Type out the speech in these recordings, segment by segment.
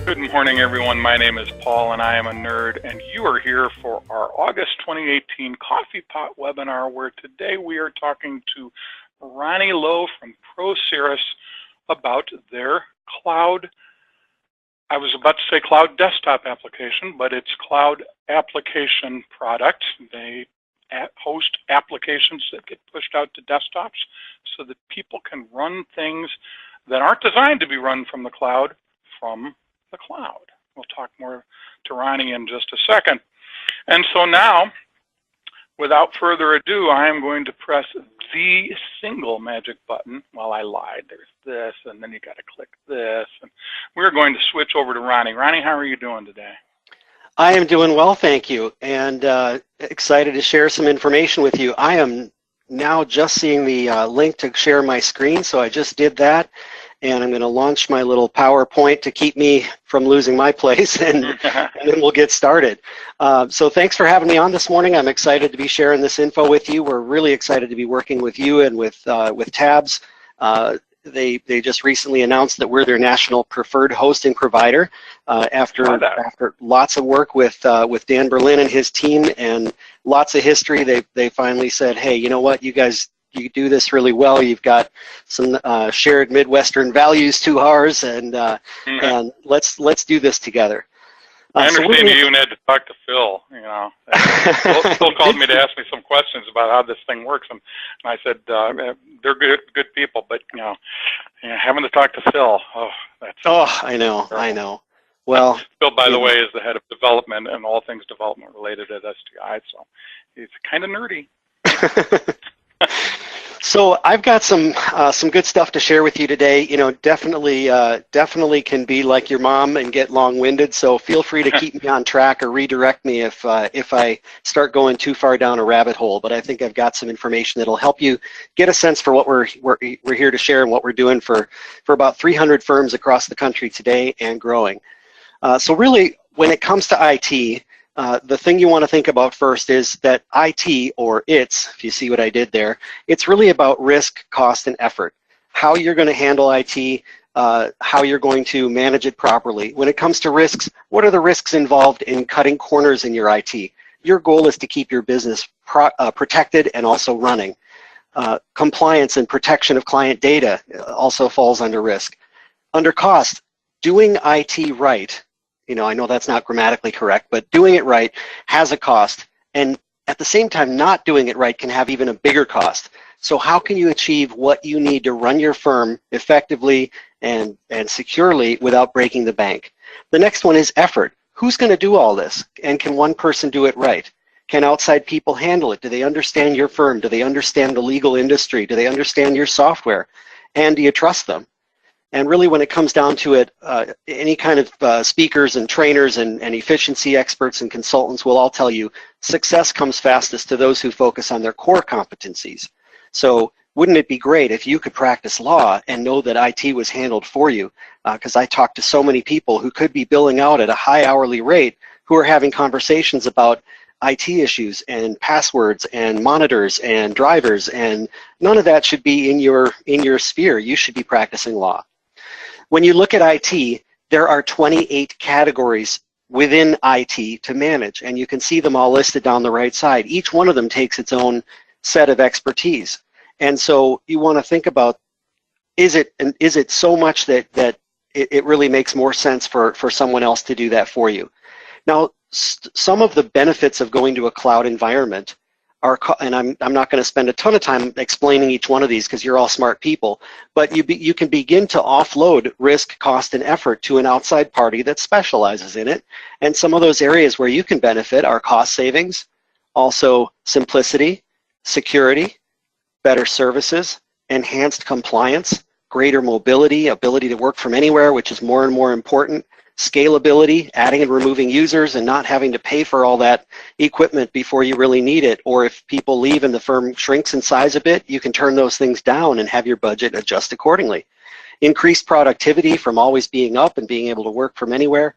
Good morning, everyone. My name is Paul, and I am a nerd, and you are here for our August 2018 Coffee Pot webinar, where today we are talking to Ronny Loew from Pro Cirrus about their cloud, I was about to say cloud desktop application, but it's cloud application product. They host applications that get pushed out to desktops so that people can run things that aren't designed to be run from the cloud. We'll talk more to Ronny in just a second. And so now, without further ado, I am going to press the single magic button. Well, I lied. There's this, and then you got to click this. And we're going to switch over to Ronny. Ronny, how are you doing today? I am doing well, thank you, and excited to share some information with you. I am now just seeing the link to share my screen, so I just did that. And I'm going to launch my little PowerPoint to keep me from losing my place, and then we'll get started. So thanks for having me on this morning. I'm excited to be sharing this info with you. We're really excited to be working with you and with Tabs. They just recently announced that we're their national preferred hosting provider after lots of work with Dan Berlin and his team and lots of history. They finally said, hey, you know what, you guys, you do this really well. You've got some shared Midwestern values to ours, and let's do this together. I understand you even had to talk to Phil. You know, Phil called me to ask me some questions about how this thing works, and I said they're good people, but you know, having to talk to Phil, I know. Well, Phil, by the way, is the head of development and all things development related at STI, so he's kind of nerdy. So I've got some good stuff to share with you today. You know, definitely can be like your mom and get long-winded. So feel free to keep me on track or redirect me if I start going too far down a rabbit hole. But I think I've got some information that'll help you get a sense for what we're here to share and what we're doing for about 300 firms across the country today and growing. So really, when it comes to IT. The thing you want to think about first is that IT, or ITS, if you see what I did there, it's really about risk, cost, and effort. How you're going to handle IT, how you're going to manage it properly. When it comes to risks, what are the risks involved in cutting corners in your IT? Your goal is to keep your business protected and also running. Compliance and protection of client data also falls under risk. Under cost, doing IT right. You know, I know that's not grammatically correct, but doing it right has a cost, and at the same time, not doing it right can have even a bigger cost. So how can you achieve what you need to run your firm effectively and securely without breaking the bank? The next one is effort. Who's going to do all this, and can one person do it right? Can outside people handle it? Do they understand your firm? Do they understand the legal industry? Do they understand your software? And do you trust them? And really, when it comes down to it, any kind of speakers and trainers and efficiency experts and consultants will all tell you success comes fastest to those who focus on their core competencies. So wouldn't it be great if you could practice law and know that IT was handled for you? Because I talked to so many people who could be billing out at a high hourly rate who are having conversations about IT issues and passwords and monitors and drivers, and none of that should be in your sphere. You should be practicing law. When you look at IT, there are 28 categories within IT to manage, and you can see them all listed down the right side. Each one of them takes its own set of expertise. And so you want to think about, is it so much that it really makes more sense for someone else to do that for you? Now, some of the benefits of going to a cloud environment are, and I'm not going to spend a ton of time explaining each one of these because you're all smart people, but you can begin to offload risk, cost, and effort to an outside party that specializes in it. And some of those areas where you can benefit are cost savings, also simplicity, security, better services, enhanced compliance, greater mobility, ability to work from anywhere, which is more and more important, scalability, adding and removing users and not having to pay for all that equipment before you really need it, or if people leave and the firm shrinks in size a bit, you can turn those things down and have your budget adjust accordingly. Increased productivity from always being up and being able to work from anywhere.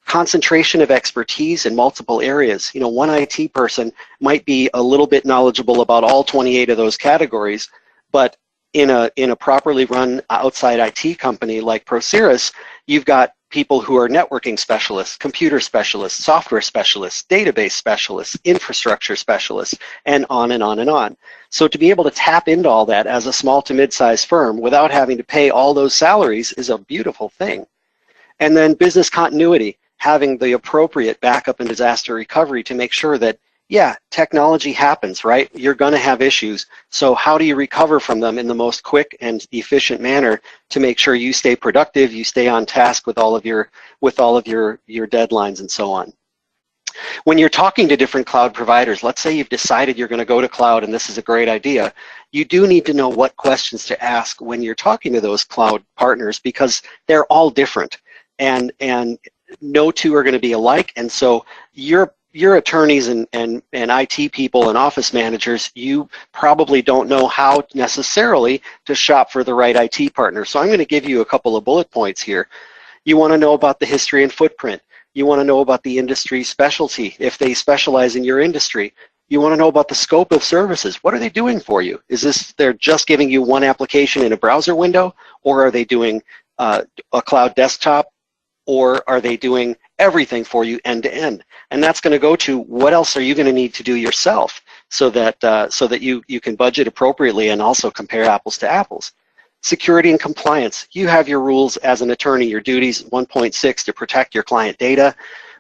Concentration of expertise in multiple areas. You know, one IT person might be a little bit knowledgeable about all 28 of those categories, but in a properly run outside IT company like ProCirrus, you've got people who are networking specialists, computer specialists, software specialists, database specialists, infrastructure specialists, and on and on and on. So to be able to tap into all that as a small to mid-sized firm without having to pay all those salaries is a beautiful thing. And then business continuity, having the appropriate backup and disaster recovery to make sure that, yeah, technology happens, right? You're going to have issues. So how do you recover from them in the most quick and efficient manner to make sure you stay productive, you stay on task with all of your deadlines and so on? When you're talking to different cloud providers, let's say you've decided you're going to go to cloud and this is a great idea, you do need to know what questions to ask when you're talking to those cloud partners, because they're all different, and no two are going to be alike. And so your attorneys and IT people and office managers, you probably don't know how necessarily to shop for the right IT partner. So I'm going to give you a couple of bullet points here. You want to know about the history and footprint. You want to know about the industry specialty, if they specialize in your industry. You want to know about the scope of services. What are they doing for you? Is this they're just giving you one application in a browser window, or are they doing a cloud desktop, or are they doing everything for you end to end? And that's going to go to what else are you going to need to do yourself so that you can budget appropriately and also compare apples to apples. Security and compliance. You have your rules as an attorney, your duties 1.6 to protect your client data,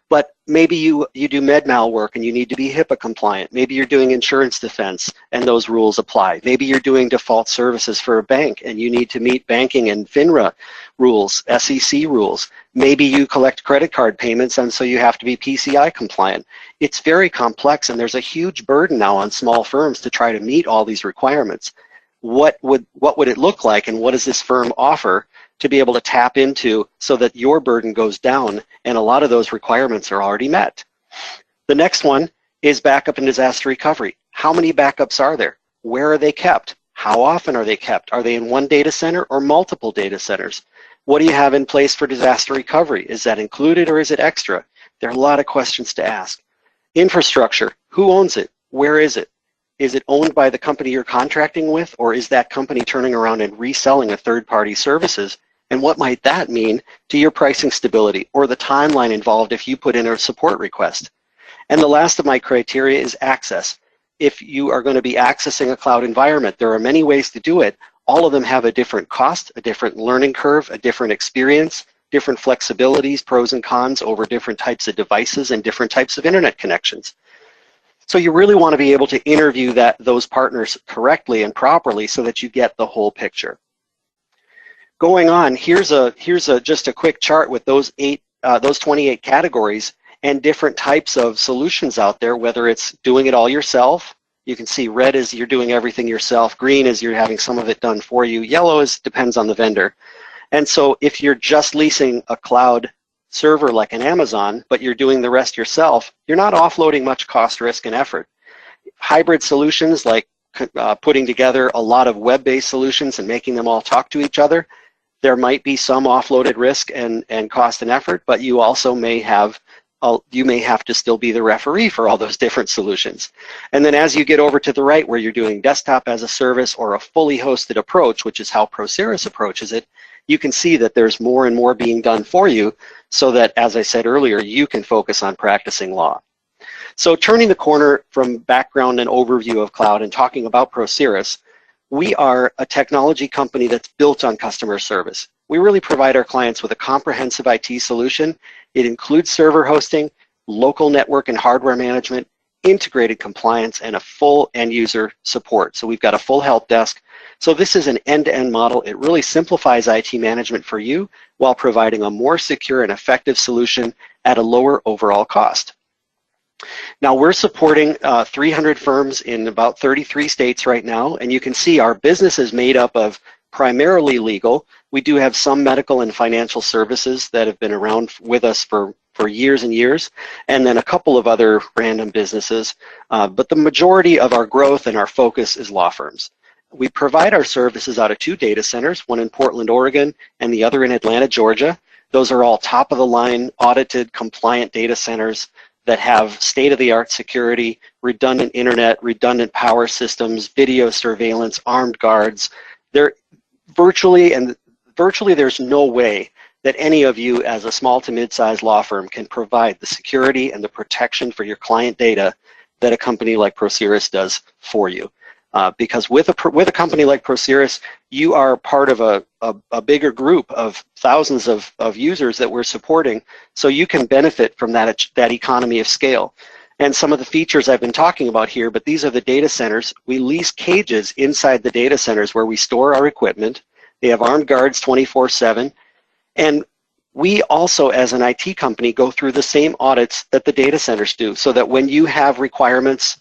but maybe you do med-mal work and you need to be HIPAA compliant. Maybe you're doing insurance defense and those rules apply. Maybe you're doing default services for a bank and you need to meet banking and FINRA rules, SEC rules. Maybe you collect credit card payments and so you have to be PCI compliant. It's very complex, and there's a huge burden now on small firms to try to meet all these requirements. What would it look like, and what does this firm offer to be able to tap into so that your burden goes down and a lot of those requirements are already met? The next one is backup and disaster recovery. How many backups are there? Where are they kept? How often are they kept? Are they in one data center or multiple data centers? What do you have in place for disaster recovery? Is that included or is it extra? There are a lot of questions to ask. Infrastructure, who owns it? Where is it? Is it owned by the company you're contracting with, or is that company turning around and reselling a third-party services? And what might that mean to your pricing stability or the timeline involved if you put in a support request? And the last of my criteria is access. If you are going to be accessing a cloud environment, there are many ways to do it. All of them have a different cost, a different learning curve, a different experience, different flexibilities, pros and cons over different types of devices and different types of internet connections. So you really want to be able to interview those partners correctly and properly so that you get the whole picture. Going on, here's just a quick chart with those 28 categories and different types of solutions out there, whether it's doing it all yourself. You can see red is you're doing everything yourself, green is you're having some of it done for you, yellow is depends on the vendor. And so if you're just leasing a cloud server like an Amazon, but you're doing the rest yourself, you're not offloading much cost, risk, and effort. Hybrid solutions like putting together a lot of web-based solutions and making them all talk to each other, there might be some offloaded risk and cost and effort, but you also may have to still be the referee for all those different solutions. And then as you get over to the right where you're doing desktop as a service or a fully hosted approach, which is how ProCirrus approaches it, you can see that there's more and more being done for you so that, as I said earlier, you can focus on practicing law. So turning the corner from background and overview of cloud and talking about ProCirrus, we are a technology company that's built on customer service. We really provide our clients with a comprehensive IT solution. It includes server hosting, local network and hardware management, integrated compliance, and a full end user support. So we've got a full help desk. So this is an end-to-end model. It really simplifies IT management for you while providing a more secure and effective solution at a lower overall cost. Now we're supporting 300 firms in about 33 states right now, and you can see our business is made up of primarily legal. We do have some medical and financial services that have been around with us for years and years, and then a couple of other random businesses, but the majority of our growth and our focus is law firms. We provide our services out of 2 data centers, one in Portland, Oregon, and the other in Atlanta, Georgia. Those are all top-of-the-line, audited, compliant data centers that have state-of-the-art security, redundant internet, redundant power systems, video surveillance, armed guards. Virtually there's no way that any of you as a small to mid-sized law firm can provide the security and the protection for your client data that a company like ProCirrus does for you. Because with a company like ProCirrus, you are part of a bigger group of thousands of users that we're supporting, so you can benefit from that economy of scale. And some of the features I've been talking about here, but these are the data centers. We lease cages inside the data centers where we store our equipment. They have armed guards 24/7. And we also, as an IT company, go through the same audits that the data centers do, so that when you have requirements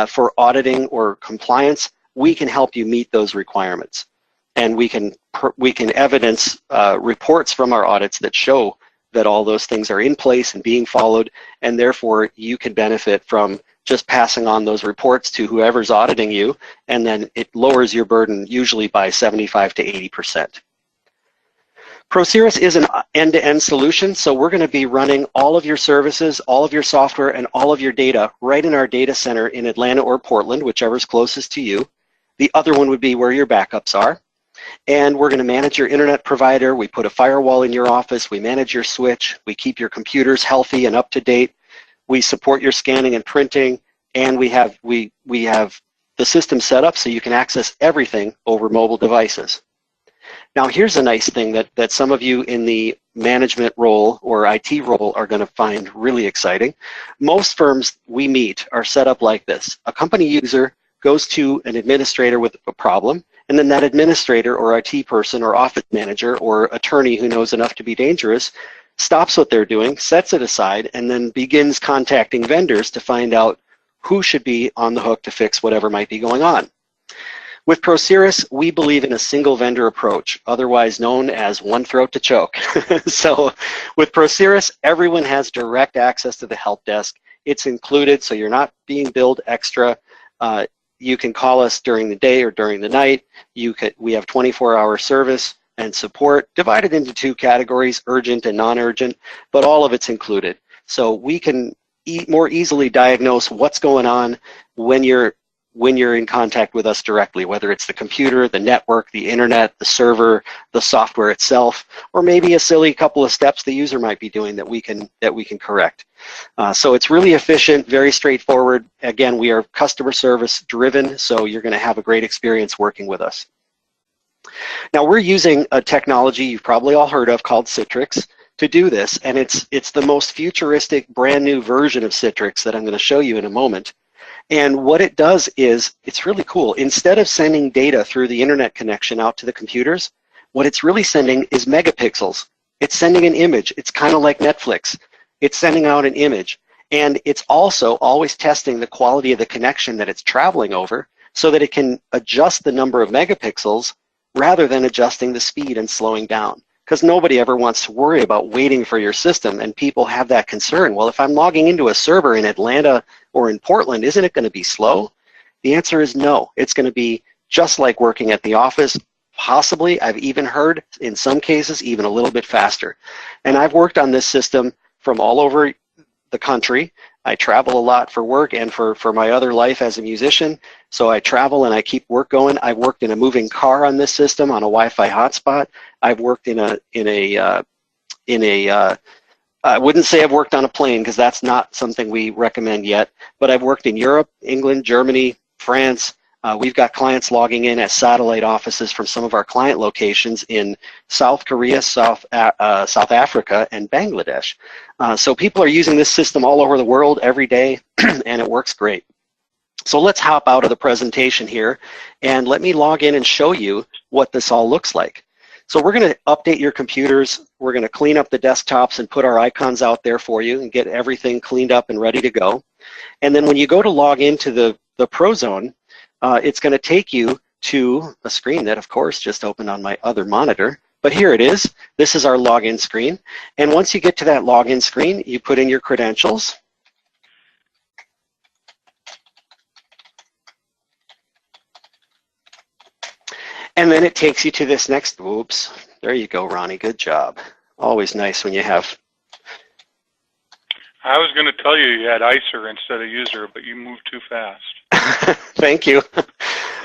for auditing or compliance, we can help you meet those requirements. And we can evidence reports from our audits that show that all those things are in place and being followed, and therefore you can benefit from just passing on those reports to whoever's auditing you, and then it lowers your burden usually by 75 to 80%. ProCirrus is an end-to-end solution, so we're going to be running all of your services, all of your software, and all of your data right in our data center in Atlanta or Portland, whichever's closest to you. The other one would be where your backups are. And we're going to manage your internet provider. We put a firewall in your office. We manage your switch. We keep your computers healthy and up to date. We support your scanning and printing, and we have the system set up so you can access everything over mobile devices. Now, here's a nice thing that some of you in the management role or IT role are going to find really exciting. Most firms we meet are set up like this. A company user goes to an administrator with a problem, and then that administrator or IT person or office manager or attorney who knows enough to be dangerous stops what they're doing, sets it aside, and then begins contacting vendors to find out who should be on the hook to fix whatever might be going on. With ProCirrus, we believe in a single vendor approach, otherwise known as one throat to choke. So with ProCirrus, everyone has direct access to the help desk. It's included, so you're not being billed extra. You can call us during the day or during the night. We have 24-hour service and support divided into two categories, urgent and non-urgent, but all of it's included. So we can more easily diagnose what's going on when you're in contact with us directly, whether it's the computer, the network, the internet, the server, the software itself, or maybe a silly couple of steps the user might be doing that we can correct. So it's really efficient, very straightforward. Again, we are customer service driven, so you're going to have a great experience working with us. Now, we're using a technology you've probably all heard of called Citrix to do this, and it's the most futuristic, brand new version of Citrix that I'm going to show you in a moment. And what it does is, it's really cool. Instead of sending data through the internet connection out to the computers, what it's really sending is megapixels. It's sending an image. It's kind of like Netflix. It's sending out an image. And it's also always testing the quality of the connection that it's traveling over so that it can adjust the number of megapixels rather than adjusting the speed and slowing down. Because nobody ever wants to worry about waiting for your system, and people have that concern. Well, if I'm logging into a server in Atlanta or in Portland, isn't it going to be slow? The answer is no. It's going to be just like working at the office. Possibly, I've even heard, in some cases, even a little bit faster. And I've worked on this system from all over the country. I travel a lot for work and for my other life as a musician. So I travel and I keep work going. I've worked in a moving car on this system on a Wi-Fi hotspot. I've worked I wouldn't say I've worked on a plane because that's not something we recommend yet, but I've worked in Europe, England, Germany, France. We've got clients logging in as satellite offices from some of our client locations in South Korea, South Africa, and Bangladesh. So people are using this system all over the world every day, and it works great. So let's hop out of the presentation here, and let me log in and show you what this all looks like. So we're going to update your computers. We're going to clean up the desktops and put our icons out there for you and get everything cleaned up and ready to go. And then when you go to log into the ProZone, it's going to take you to a screen that, of course, just opened on my other monitor. But here it is. This is our login screen. And once you get to that login screen, you put in your credentials. And then it takes you to this next, whoops, there you go, Ronnie, good job. Always nice when you have. I was going to tell you you had ICER instead of user, but you moved too fast. Thank you.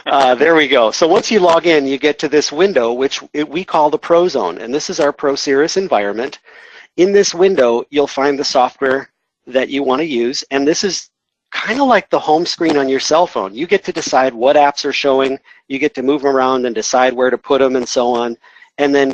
There we go. So once you log in, you get to this window, which we call the Pro Zone, and this is our ProCirrus environment. In this window, you'll find the software that you want to use, and this is kind of like the home screen on your cell phone. You get to decide what apps are showing, you get to move them around and decide where to put them and so on. And then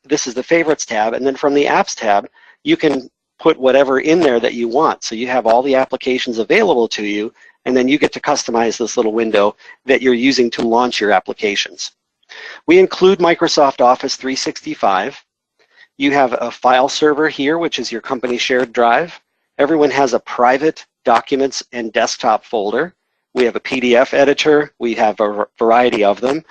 this is the Favorites tab, and then from the Apps tab, you can put whatever in there that you want. So you have all the applications available to you, and then you get to customize this little window that you're using to launch your applications. We include Microsoft Office 365. You have a file server here, which is your company shared drive. Everyone has a private documents and desktop folder. We have a PDF editor. We have a variety of them.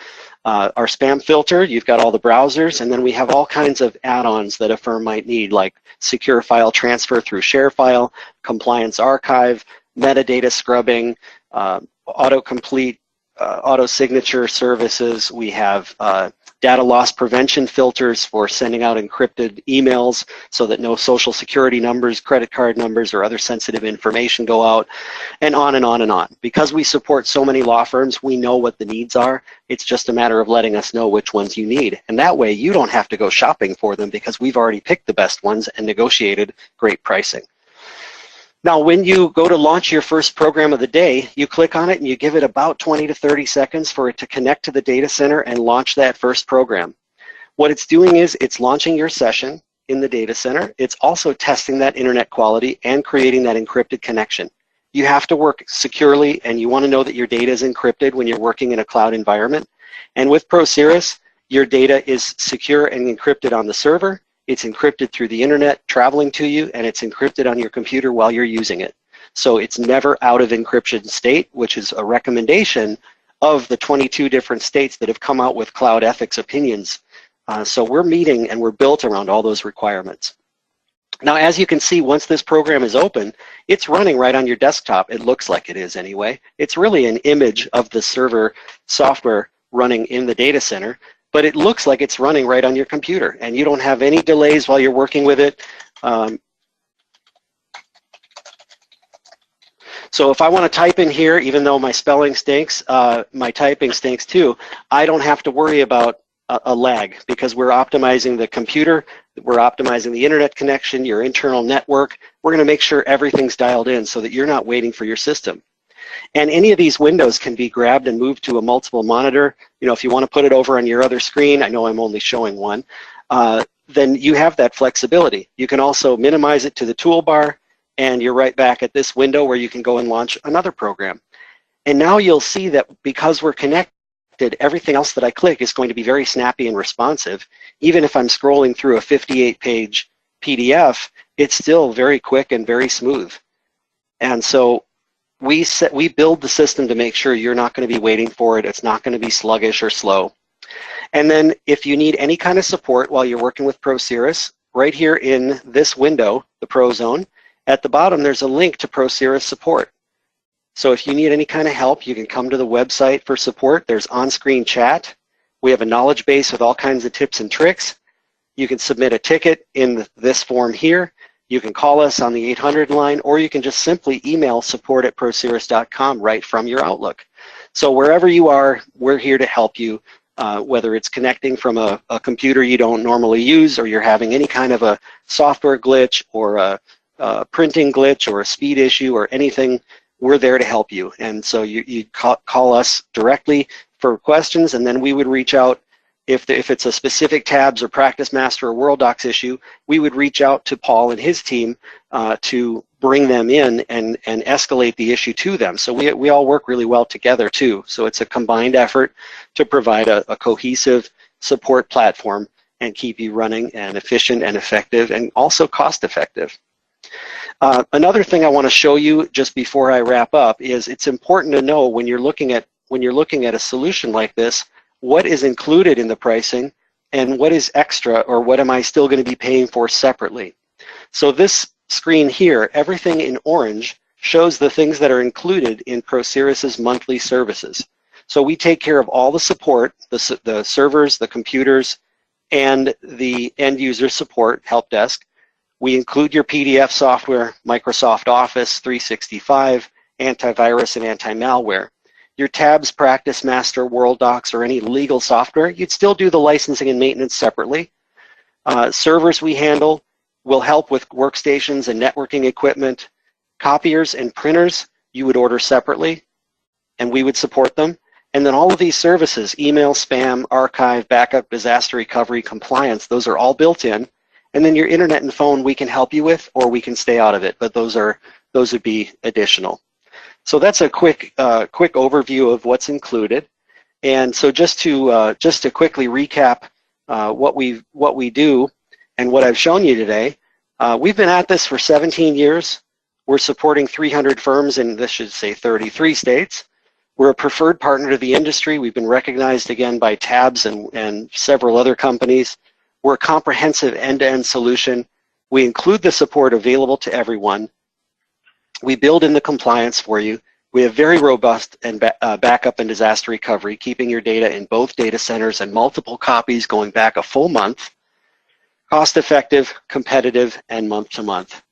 Our spam filter, you've got all the browsers, and then we have all kinds of add-ons that a firm might need, like secure file transfer through ShareFile, compliance archive, metadata scrubbing, autocomplete, auto-signature services. We have data loss prevention filters for sending out encrypted emails so that no social security numbers, credit card numbers, or other sensitive information go out, and on and on and on. Because we support so many law firms, we know what the needs are. It's just a matter of letting us know which ones you need. And that way, you don't have to go shopping for them because we've already picked the best ones and negotiated great pricing. Now, when you go to launch your first program of the day, you click on it and you give it about 20 to 30 seconds for it to connect to the data center and launch that first program. What it's doing is it's launching your session in the data center. It's also testing that internet quality and creating that encrypted connection. You have to work securely, and you want to know that your data is encrypted when you're working in a cloud environment. And with ProCirrus, your data is secure and encrypted on the server. It's encrypted through the internet traveling to you, and it's encrypted on your computer while you're using it. So it's never out of encryption state, which is a recommendation of the 22 different states that have come out with cloud ethics opinions. So we're meeting and we're built around all those requirements. Now, as you can see, once this program is open, it's running right on your desktop. It looks like it is anyway. It's really an image of the server software running in the data center, but it looks like it's running right on your computer, and you don't have any delays while you're working with it. So if I want to type in here, even though my spelling stinks, my typing stinks too, I don't have to worry about a lag because we're optimizing the computer, we're optimizing the internet connection, your internal network. We're going to make sure everything's dialed in so that you're not waiting for your system. And any of these windows can be grabbed and moved to a multiple monitor. You know, if you want to put it over on your other screen, I know I'm only showing one, then you have that flexibility. You can also minimize it to the toolbar, and you're right back at this window where you can go and launch another program. And now you'll see that because we're connected, everything else that I click is going to be very snappy and responsive. Even if I'm scrolling through a 58-page PDF, it's still very quick and very smooth. And so we build the system to make sure you're not going to be waiting for it. It's not going to be sluggish or slow. And then if you need any kind of support while you're working with ProCirrus, right here in this window, the Pro Zone, at the bottom there's a link to ProCirrus support. So if you need any kind of help, you can come to the website for support. There's on-screen chat. We have a knowledge base with all kinds of tips and tricks. You can submit a ticket in this form here. You can call us on the 800 line, or you can just simply email support@procirrus.com right from your Outlook. So wherever you are, we're here to help you, whether it's connecting from a computer you don't normally use, or you're having any kind of a software glitch or a printing glitch or a speed issue or anything. We're there to help you. And so you call us directly for questions, and then we would reach out. If it's a specific Tabs or PracticeMaster or Worldox issue, we would reach out to Paul and his team to bring them in and escalate the issue to them. So we all work really well together too. So it's a combined effort to provide a cohesive support platform and keep you running and efficient and effective and also cost effective. Another thing I want to show you just before I wrap up is it's important to know when you're looking at a solution like this, what is included in the pricing and what is extra, or what am I still going to be paying for separately. So this screen here, everything in orange, shows the things that are included in ProCirrus's monthly services. So we take care of all the support, the servers, the computers, and the end user support help desk. We include your PDF software, Microsoft Office 365, antivirus and anti-malware. your Tabs, PracticeMaster, Worldox, or any legal software, you'd still do the licensing and maintenance separately. Servers we handle will help with workstations and networking equipment. Copiers and printers you would order separately, and we would support them. And then all of these services, email, spam, archive, backup, disaster recovery, compliance, those are all built in. And then your internet and phone we can help you with, or we can stay out of it, but those would be additional. So that's a quick overview of what's included. And so just to quickly recap what we do and what I've shown you today, we've been at this for 17 years. We're supporting 300 firms in, this should say 33 states. We're a preferred partner to the industry. We've been recognized again by Tabs and several other companies. We're a comprehensive end-to-end solution. We include the support available to everyone. We build in the compliance for you. We have very robust and backup and disaster recovery, keeping your data in both data centers and multiple copies going back a full month. Cost-effective, competitive, and month-to-month.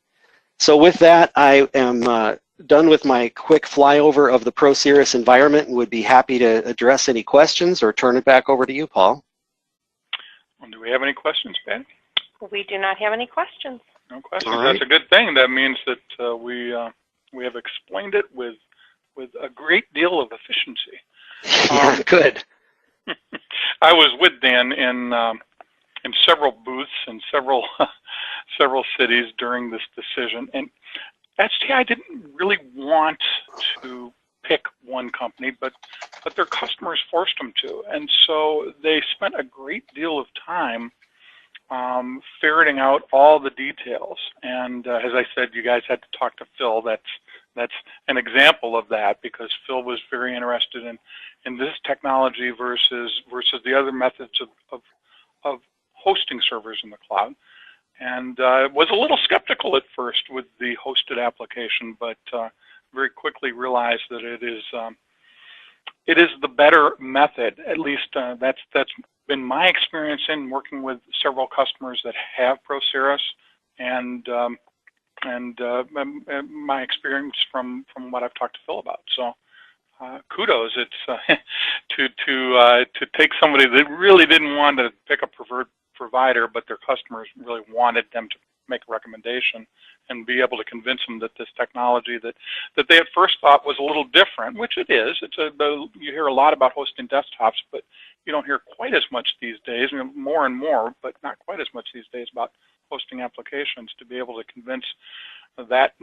So with that, I am done with my quick flyover of the Pro Cirrus environment and would be happy to address any questions or turn it back over to you, Paul. Well, do we have any questions, Patty? We do not have any questions. No questions. All right. That's a good thing. That means that we have explained it with a great deal of efficiency. Yeah, good. I was with Dan in several booths in several cities during this decision, and STI didn't really want to pick one company, but their customers forced them to, and so they spent a great deal of time ferreting out all the details. And as I said, you guys had to talk to Phil. That's an example of that, because Phil was very interested in this technology versus the other methods of hosting servers in the cloud, and was a little skeptical at first with the hosted application, but very quickly realized that it is the better method. At least that's been my experience in working with several customers that have Pro Cirrus, and my experience from what I've talked to Phil about. So kudos. It's to take somebody that really didn't want to pick a preferred provider, but their customers really wanted them to make a recommendation and be able to convince them that this technology that they at first thought was a little different, which it is. You hear a lot about hosting desktops, but you don't hear quite as much these days, more and more, but not quite as much these days about hosting applications. To be able to convince that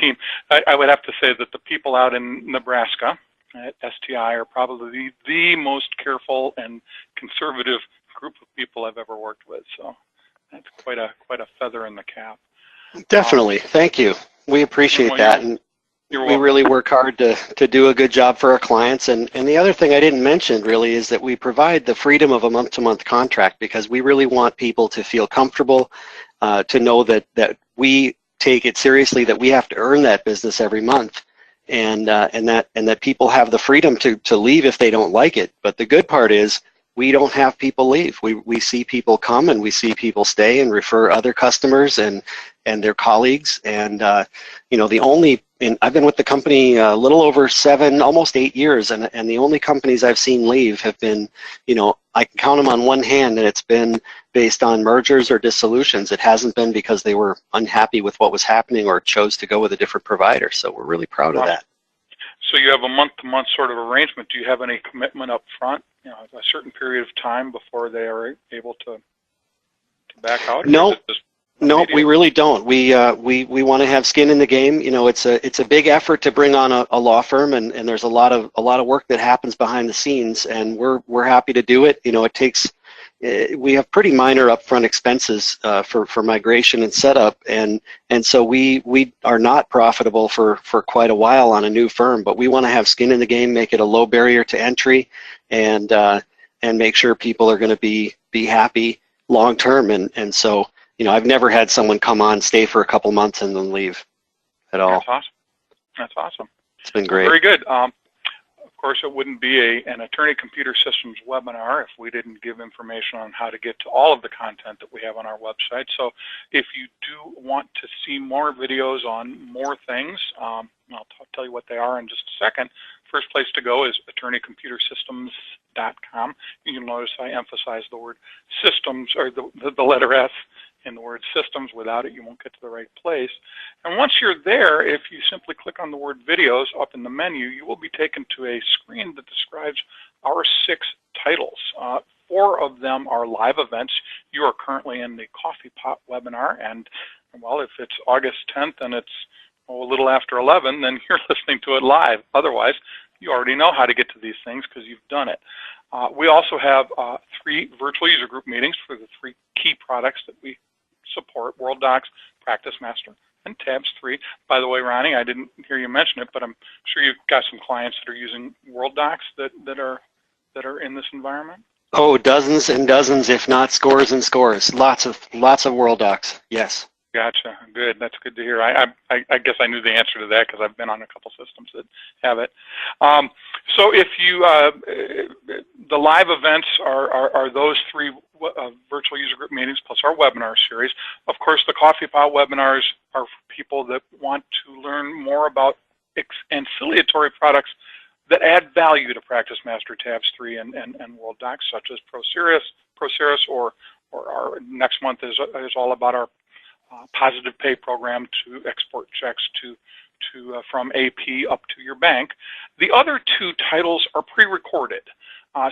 team, I would have to say that the people out in Nebraska at STI are probably the most careful and conservative group of people I've ever worked with. So that's quite a feather in the cap. Definitely. Thank you. We appreciate that. And we really work hard to do a good job for our clients. And the other thing I didn't mention really is that we provide the freedom of a month-to-month contract, because we really want people to feel comfortable, to know that we take it seriously, that we have to earn that business every month, and that people have the freedom to leave if they don't like it. But the good part is we don't have people leave. We see people come and we see people stay and refer other customers and their colleagues. And I've been with the company a little over 7, almost 8 years, and the only companies I've seen leave have been, I can count them on one hand, and it's been based on mergers or dissolutions. It hasn't been because they were unhappy with what was happening or chose to go with a different provider. So we're really proud of that. So you have a month-to-month sort of arrangement. Do you have any commitment up front, a certain period of time before they are able to back out? No, we really don't. We want to have skin in the game. It's a big effort to bring on a law firm, and there's a lot of work that happens behind the scenes, and we're happy to do it. It takes. We have pretty minor upfront expenses for migration and setup, and so we are not profitable for quite a while on a new firm, but we want to have skin in the game, make it a low barrier to entry, and make sure people are going to be happy long term. And so I've never had someone come on, stay for a couple months, and then leave at all. That's awesome. That's awesome. It's been great. Very good. Of course, it wouldn't be an Attorney Computer Systems webinar if we didn't give information on how to get to all of the content that we have on our website. So if you do want to see more videos on more things, I'll tell you what they are in just a second. first place to go is attorneycomputersystems.com. You'll notice I emphasize the word systems, or the letter S in the word systems. Without it, you won't get to the right place. And once you're there, if you simply click on the word videos up in the menu, you will be taken to a screen that describes our 6 titles. 4 of them are live events. You are currently in the Coffee Pot webinar, and well, if it's August 10th and it's a little after 11, then you're listening to it live. Otherwise, you already know how to get to these things because you've done it. We also have 3 virtual user group meetings for the 3 key products that we support: Worldox, PracticeMaster, and Tabs3. By the way, Ronny, I didn't hear you mention it, but I'm sure you've got some clients that are using Worldox that are in this environment. Oh, dozens and dozens, if not scores and scores. Lots of Worldox. Yes. Gotcha. Good. That's good to hear. I guess I knew the answer to that because I've been on a couple systems that have it. So if you, the live events are those 3 virtual user group meetings plus our webinar series. Of course, the Coffee Pot webinars are for people that want to learn more about ancillary products that add value to PracticeMaster, Tabs3, and Worldox, such as ProCirrus, or our next month is all about our positive pay program to export checks from AP up to your bank. The other 2 titles are pre-recorded.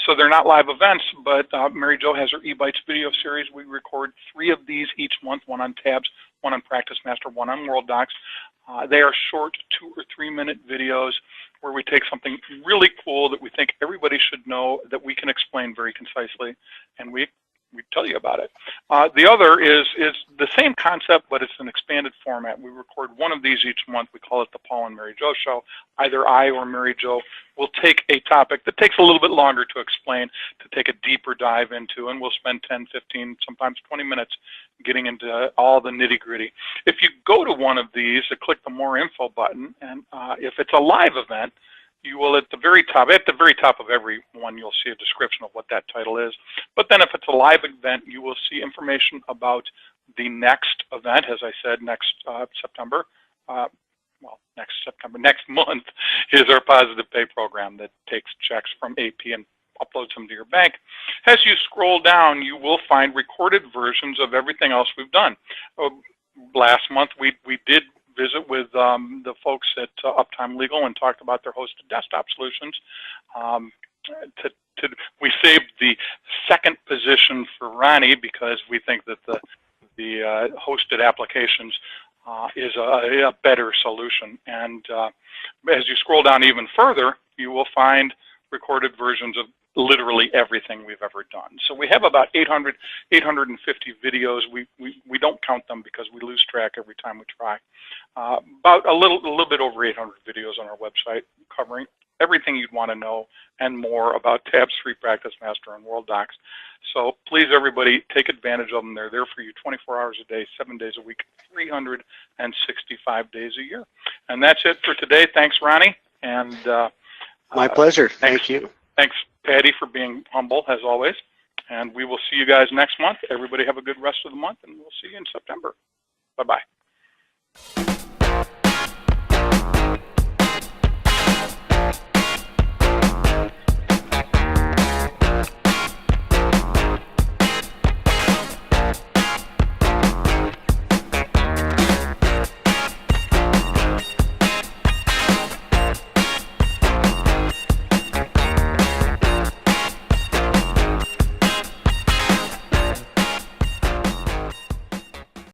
So they're not live events, but Mary Jo has her eBytes video series. We record 3 of these each month, 1 on Tabs, 1 on PracticeMaster, 1 on Worldox. They are short 2 or 3 minute videos where we take something really cool that we think everybody should know, that we can explain very concisely, and we tell you about it. The other is the same concept, but it's an expanded format. We record 1 of these each month. We call it the Paul and Mary Jo Show. Either I or Mary Jo will take a topic that takes a little bit longer to explain, to take a deeper dive into, and we'll spend 10, 15, sometimes 20 minutes getting into all the nitty-gritty. If you go to one of these, click the More Info button, and if it's a live event, you will at the very top of every one, you'll see a description of what that title is. But then if it's a live event, you will see information about the next event. As I said, next September, next month is our positive pay program that takes checks from AP and uploads them to your bank. As you scroll down, you will find recorded versions of everything else we've done. Last month, we did visit with the folks at Uptime Legal and talked about their hosted desktop solutions. We saved the 2nd position for Ronny because we think that the hosted applications is a better solution. And as you scroll down even further, you will find recorded versions of literally everything we've ever done. So we have about 850 videos. We don't count them because we lose track every time we try. About a little bit over 800 videos on our website covering everything you'd want to know and more about Tabs3, PracticeMaster, and Worldox. So please, everybody, take advantage of them. They're there for you 24 hours a day, 7 days a week, 365 days a year. And that's it for today. Thanks, Ronny. And my pleasure. Thank you. Thanks, Patty, for being humble, as always. And we will see you guys next month. Everybody have a good rest of the month, and we'll see you in September. Bye-bye.